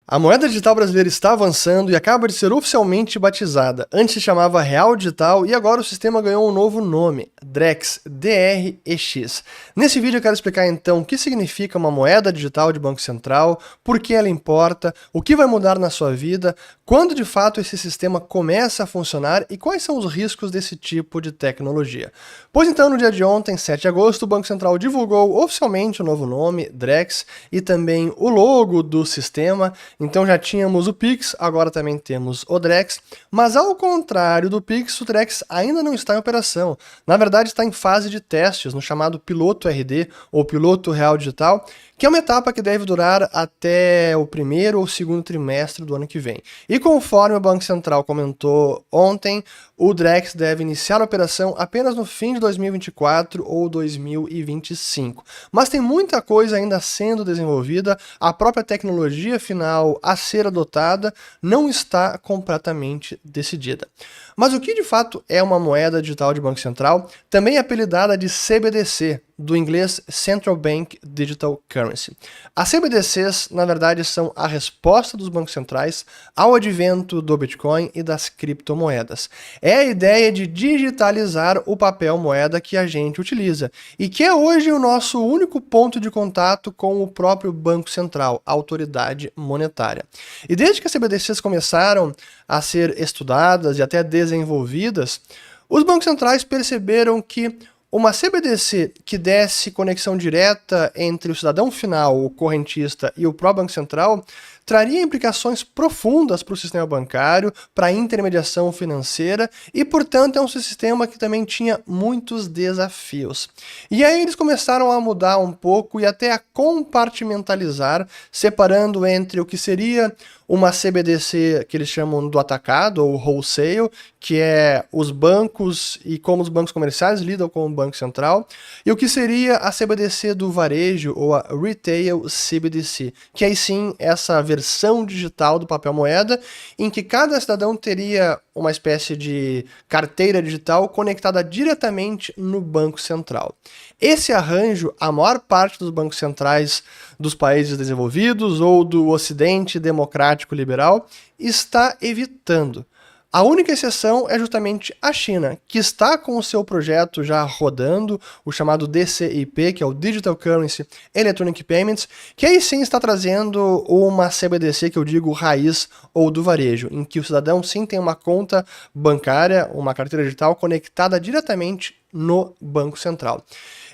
A moeda digital brasileira está avançando e acaba de ser oficialmente batizada. Antes se chamava Real Digital e agora o sistema ganhou um novo nome, Drex, DREX. Nesse vídeo eu quero explicar então o que significa uma moeda digital de Banco Central, por que ela importa, o que vai mudar na sua vida, quando de fato esse sistema começa a funcionar e quais são os riscos desse tipo de tecnologia. Pois então, no dia de ontem, 7 de agosto, o Banco Central divulgou oficialmente o novo nome, Drex, e também o logo do sistema. Então já tínhamos o Pix, agora também temos o Drex, mas ao contrário do Pix, o Drex ainda não está em operação. Na verdade está em fase de testes, no chamado Piloto RD, ou Piloto Real Digital, que é uma etapa que deve durar até o primeiro ou segundo trimestre do ano que vem. E conforme o Banco Central comentou ontem, o Drex deve iniciar a operação apenas no fim de 2024 ou 2025. Mas tem muita coisa ainda sendo desenvolvida, a própria tecnologia final a ser adotada não está completamente decidida. Mas o que de fato é uma moeda digital de Banco Central, também apelidada de CBDC, do inglês Central Bank Digital Currency. As CBDCs, na verdade, são a resposta dos bancos centrais ao advento do Bitcoin e das criptomoedas. É a ideia de digitalizar o papel moeda que a gente utiliza e que é hoje o nosso único ponto de contato com o próprio Banco Central, a autoridade monetária. E desde que as CBDCs começaram a ser estudadas e até desenvolvidas, os bancos centrais perceberam que uma CBDC que desse conexão direta entre o cidadão final, o correntista e o próprio Banco Central, traria implicações profundas para o sistema bancário, para a intermediação financeira e, portanto, é um sistema que também tinha muitos desafios. E aí eles começaram a mudar um pouco e até a compartimentalizar, separando entre o que seria uma CBDC que eles chamam do atacado, ou wholesale, que é os bancos e como os bancos comerciais lidam com o Banco Central, e o que seria a CBDC do varejo, ou a Retail CBDC, que aí sim essa versão digital do papel moeda, em que cada cidadão teria uma espécie de carteira digital conectada diretamente no Banco Central. Esse arranjo, a maior parte dos bancos centrais dos países desenvolvidos ou do Ocidente democrático liberal está evitando. A única exceção é justamente a China, que está com o seu projeto já rodando, o chamado DCIP, que é o Digital Currency Electronic Payments, que aí sim está trazendo uma CBDC que eu digo raiz ou do varejo, em que o cidadão sim tem uma conta bancária, uma carteira digital conectada diretamente no Banco Central.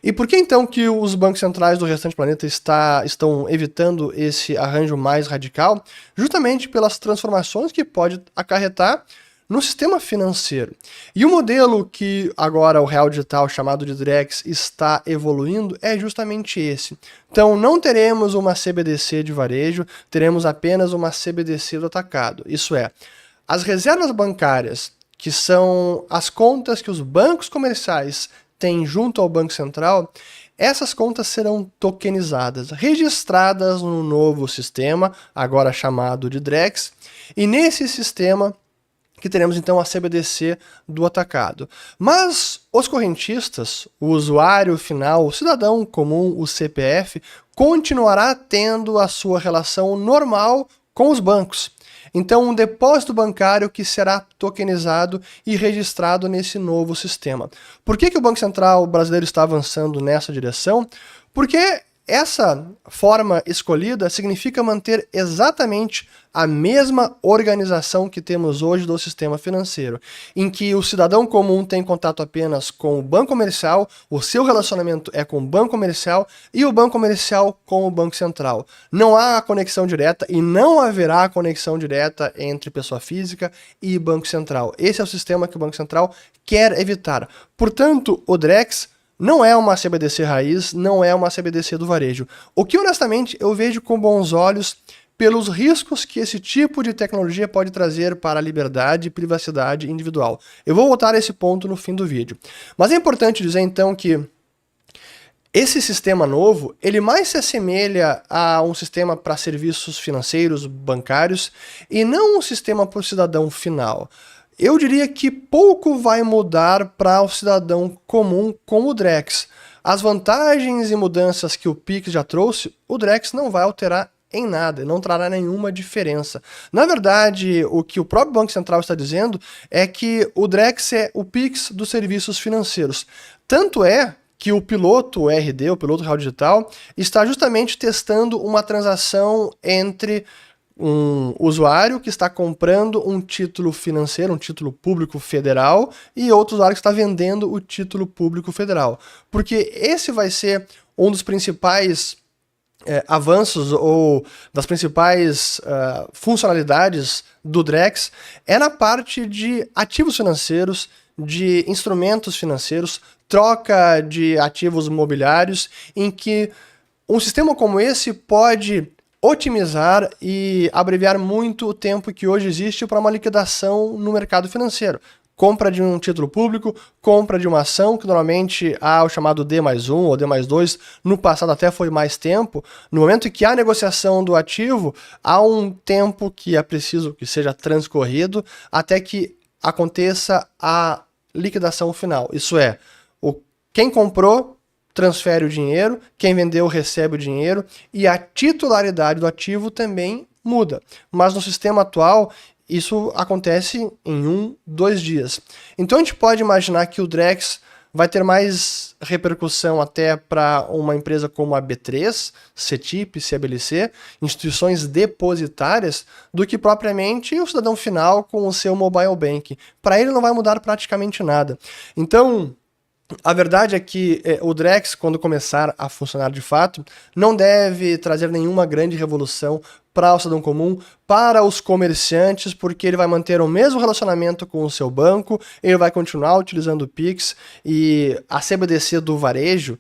E por que então que os bancos centrais do restante do planeta estão evitando esse arranjo mais radical? Justamente pelas transformações que pode acarretar no sistema financeiro. E o modelo que agora o Real Digital, chamado de Drex, está evoluindo é justamente esse. Então não teremos uma CBDC de varejo, teremos apenas uma CBDC do atacado. Isso é, as reservas bancárias, que são as contas que os bancos comerciais têm junto ao Banco Central, essas contas serão tokenizadas, registradas no novo sistema, agora chamado de Drex, e nesse sistema que teremos então a CBDC do atacado. Mas os correntistas, o usuário final, o cidadão comum, o CPF, continuará tendo a sua relação normal com os bancos. Então, um depósito bancário que será tokenizado e registrado nesse novo sistema. Por que o Banco Central brasileiro está avançando nessa direção? Porque essa forma escolhida significa manter exatamente a mesma organização que temos hoje do sistema financeiro, em que o cidadão comum tem contato apenas com o banco comercial, o seu relacionamento é com o banco comercial e o banco comercial com o Banco Central. Não há conexão direta e não haverá conexão direta entre pessoa física e Banco Central. Esse é o sistema que o Banco Central quer evitar. Portanto, o Drex não é uma CBDC raiz, não é uma CBDC do varejo. O que, honestamente, eu vejo com bons olhos pelos riscos que esse tipo de tecnologia pode trazer para a liberdade e privacidade individual. Eu vou voltar a esse ponto no fim do vídeo. Mas é importante dizer, então, que esse sistema novo, ele mais se assemelha a um sistema para serviços financeiros, bancários, e não um sistema para o cidadão final. Eu diria que pouco vai mudar para o cidadão comum com o Drex. As vantagens e mudanças que o Pix já trouxe, o Drex não vai alterar em nada, não trará nenhuma diferença. Na verdade, o que o próprio Banco Central está dizendo é que o Drex é o Pix dos serviços financeiros. Tanto é que o piloto o RD, o piloto real digital, está justamente testando uma transação entre um usuário que está comprando um título financeiro, um título público federal, e outro usuário que está vendendo o título público federal. Porque esse vai ser um dos principais avanços ou das principais funcionalidades do Drex é na parte de ativos financeiros, de instrumentos financeiros, troca de ativos mobiliários, em que um sistema como esse pode otimizar e abreviar muito o tempo que hoje existe para uma liquidação no mercado financeiro. Compra de um título público, compra de uma ação, que normalmente há o chamado D+1 ou D+2, no passado até foi mais tempo. No momento em que há negociação do ativo, há um tempo que é preciso que seja transcorrido até que aconteça a liquidação final. Isso é, quem comprou transfere o dinheiro, quem vendeu recebe o dinheiro e a titularidade do ativo também muda. Mas no sistema atual, isso acontece em 2 dias. Então a gente pode imaginar que o Drex vai ter mais repercussão até para uma empresa como a B3, CETIP, CBLC, instituições depositárias, do que propriamente o cidadão final com o seu mobile banking. Para ele não vai mudar praticamente nada. Então, a verdade é que o Drex, quando começar a funcionar de fato, não deve trazer nenhuma grande revolução para o cidadão comum, para os comerciantes, porque ele vai manter o mesmo relacionamento com o seu banco, ele vai continuar utilizando o Pix e a CBDC do varejo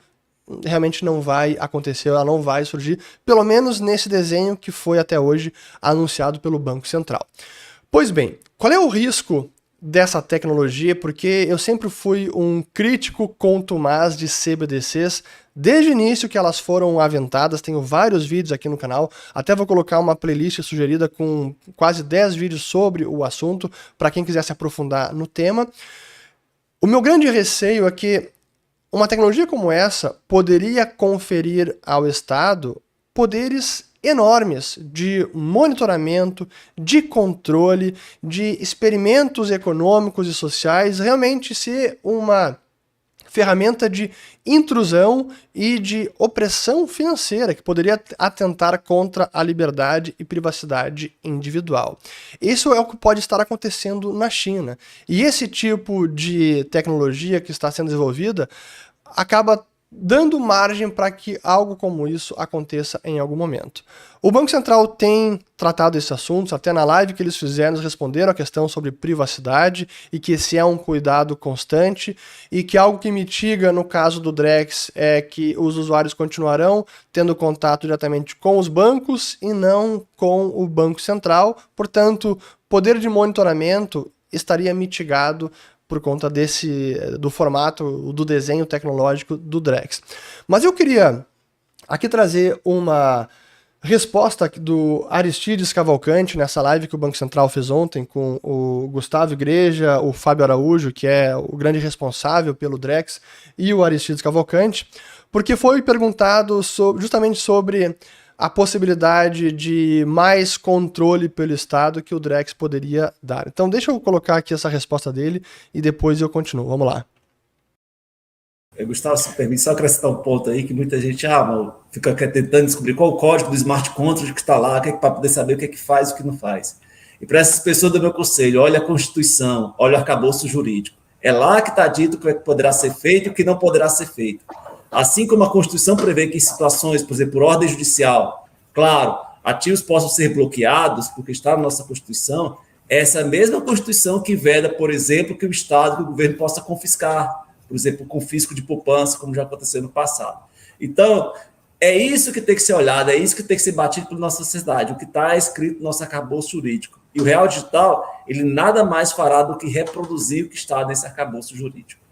realmente não vai acontecer, ela não vai surgir, pelo menos nesse desenho que foi até hoje anunciado pelo Banco Central. Pois bem, qual é o risco dessa tecnologia? Porque eu sempre fui um crítico contumaz de CBDCs, desde o início que elas foram aventadas. Tenho vários vídeos aqui no canal, até vou colocar uma playlist sugerida com quase 10 vídeos sobre o assunto, para quem quiser se aprofundar no tema. O meu grande receio é que uma tecnologia como essa poderia conferir ao Estado poderes enormes de monitoramento, de controle, de experimentos econômicos e sociais, realmente ser uma ferramenta de intrusão e de opressão financeira que poderia atentar contra a liberdade e privacidade individual. Isso é o que pode estar acontecendo na China. E esse tipo de tecnologia que está sendo desenvolvida acaba dando margem para que algo como isso aconteça em algum momento. O Banco Central tem tratado esses assuntos, até na live que eles fizeram, eles responderam a questão sobre privacidade e que esse é um cuidado constante e que algo que mitiga no caso do Drex é que os usuários continuarão tendo contato diretamente com os bancos e não com o Banco Central, portanto, poder de monitoramento estaria mitigado por conta do formato, do desenho tecnológico do Drex. Mas eu queria aqui trazer uma resposta do Aristides Cavalcante nessa live que o Banco Central fez ontem com o Gustavo Igreja, o Fábio Araújo, que é o grande responsável pelo Drex, e o Aristides Cavalcante, porque foi perguntado justamente sobre a possibilidade de mais controle pelo Estado que o Drex poderia dar. Então deixa eu colocar aqui essa resposta dele e depois eu continuo. Vamos lá. Gustavo, se permite só acrescentar um ponto aí que muita gente fica tentando descobrir qual o código do smart contract que está lá, para poder saber o que é que faz e o que não faz. E para essas pessoas do meu conselho, olha a Constituição, olha o arcabouço jurídico. É lá que está dito o que poderá ser feito e o que não poderá ser feito. Assim como a Constituição prevê que em situações, por exemplo, por ordem judicial, claro, ativos possam ser bloqueados, porque está na nossa Constituição, é essa mesma Constituição que veda, por exemplo, que o Estado, que o governo possa confiscar, por exemplo, o confisco de poupança, como já aconteceu no passado. Então, é isso que tem que ser olhado, é isso que tem que ser batido pela nossa sociedade, o que está escrito no nosso arcabouço jurídico. E o Real Digital, ele nada mais fará do que reproduzir o que está nesse arcabouço jurídico.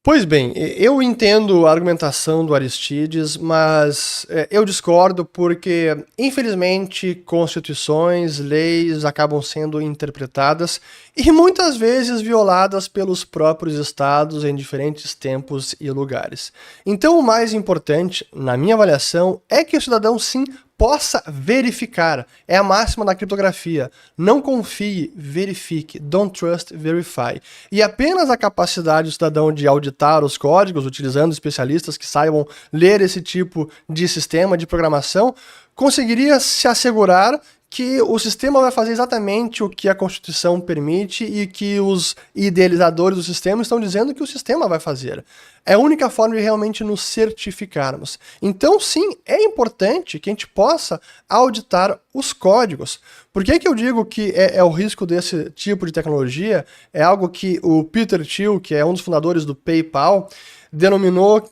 Pois bem, eu entendo a argumentação do Aristides, mas eu discordo porque, infelizmente, constituições, leis acabam sendo interpretadas e muitas vezes violadas pelos próprios estados em diferentes tempos e lugares. Então, o mais importante, na minha avaliação, é que o cidadão, sim, possa verificar. É a máxima da criptografia. Não confie, verifique. Don't trust, verify. E apenas a capacidade do cidadão de auditar os códigos, utilizando especialistas que saibam ler esse tipo de sistema de programação, conseguiria se assegurar que o sistema vai fazer exatamente o que a Constituição permite e que os idealizadores do sistema estão dizendo que o sistema vai fazer. É a única forma de realmente nos certificarmos. Então, sim, é importante que a gente possa auditar os códigos. Por que eu digo que é o risco desse tipo de tecnologia? É algo que o Peter Thiel, que é um dos fundadores do PayPal, denominou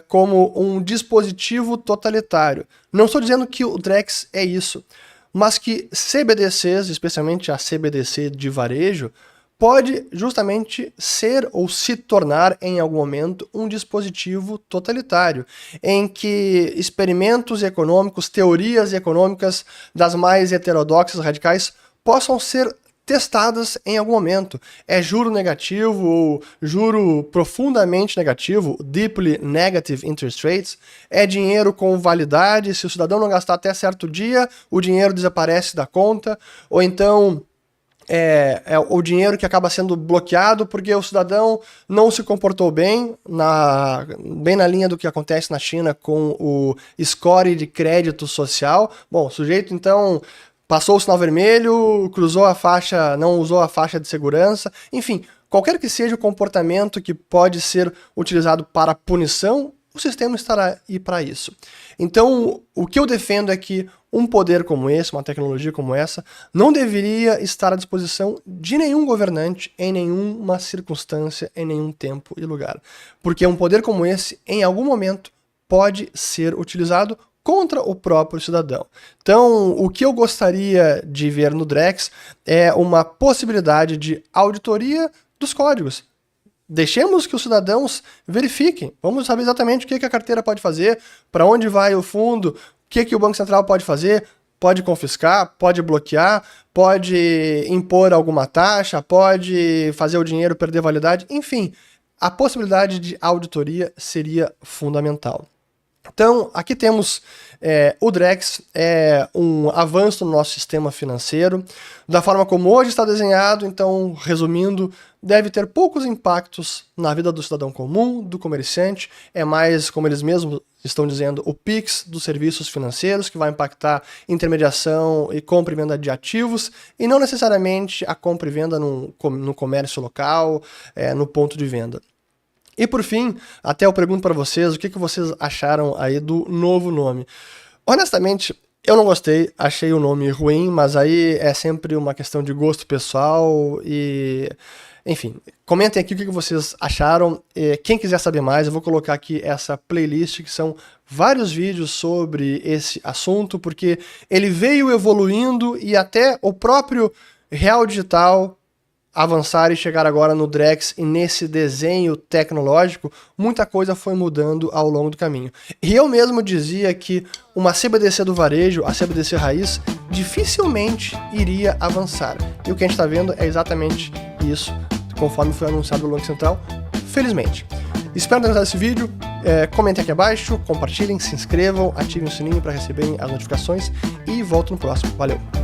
como um dispositivo totalitário. Não estou dizendo que o Drex é isso, mas que CBDCs, especialmente a CBDC de varejo, pode justamente ser ou se tornar em algum momento um dispositivo totalitário, em que experimentos econômicos, teorias econômicas das mais heterodoxas, radicais, possam ser testadas em algum momento. É juro negativo ou juro profundamente negativo, deeply negative interest rates, é dinheiro com validade, se o cidadão não gastar até certo dia, o dinheiro desaparece da conta, ou então é o dinheiro que acaba sendo bloqueado porque o cidadão não se comportou bem, bem na linha do que acontece na China com o score de crédito social. Bom, o sujeito então passou o sinal vermelho, cruzou a faixa, não usou a faixa de segurança, enfim, qualquer que seja o comportamento que pode ser utilizado para punição, o sistema estará aí para isso. Então, o que eu defendo é que um poder como esse, uma tecnologia como essa, não deveria estar à disposição de nenhum governante em nenhuma circunstância, em nenhum tempo e lugar. Porque um poder como esse, em algum momento, pode ser utilizado contra o próprio cidadão. Então, o que eu gostaria de ver no Drex é uma possibilidade de auditoria dos códigos. Deixemos que os cidadãos verifiquem. Vamos saber exatamente o que a carteira pode fazer, para onde vai o fundo, o que o Banco Central pode fazer. Pode confiscar, pode bloquear, pode impor alguma taxa, pode fazer o dinheiro perder validade. Enfim, a possibilidade de auditoria seria fundamental. Então, aqui temos o Drex, um avanço no nosso sistema financeiro, da forma como hoje está desenhado. Então, resumindo, deve ter poucos impactos na vida do cidadão comum, do comerciante, é mais, como eles mesmos estão dizendo, o PIX dos serviços financeiros, que vai impactar intermediação e compra e venda de ativos, e não necessariamente a compra e venda no comércio local, no ponto de venda. E por fim, até eu pergunto para vocês, o que vocês acharam aí do novo nome? Honestamente, eu não gostei, achei o nome ruim, mas aí é sempre uma questão de gosto pessoal e... Enfim, comentem aqui o que vocês acharam. Quem quiser saber mais, eu vou colocar aqui essa playlist, que são vários vídeos sobre esse assunto, porque ele veio evoluindo e até o próprio Real Digital avançar e chegar agora no Drex e nesse desenho tecnológico, muita coisa foi mudando ao longo do caminho. E eu mesmo dizia que uma CBDC do varejo, a CBDC raiz, dificilmente iria avançar. E o que a gente está vendo é exatamente isso, conforme foi anunciado pelo Banco Central, felizmente. Espero ter gostado desse vídeo, comentem aqui abaixo, compartilhem, se inscrevam, ativem o sininho para receberem as notificações e volto no próximo. Valeu!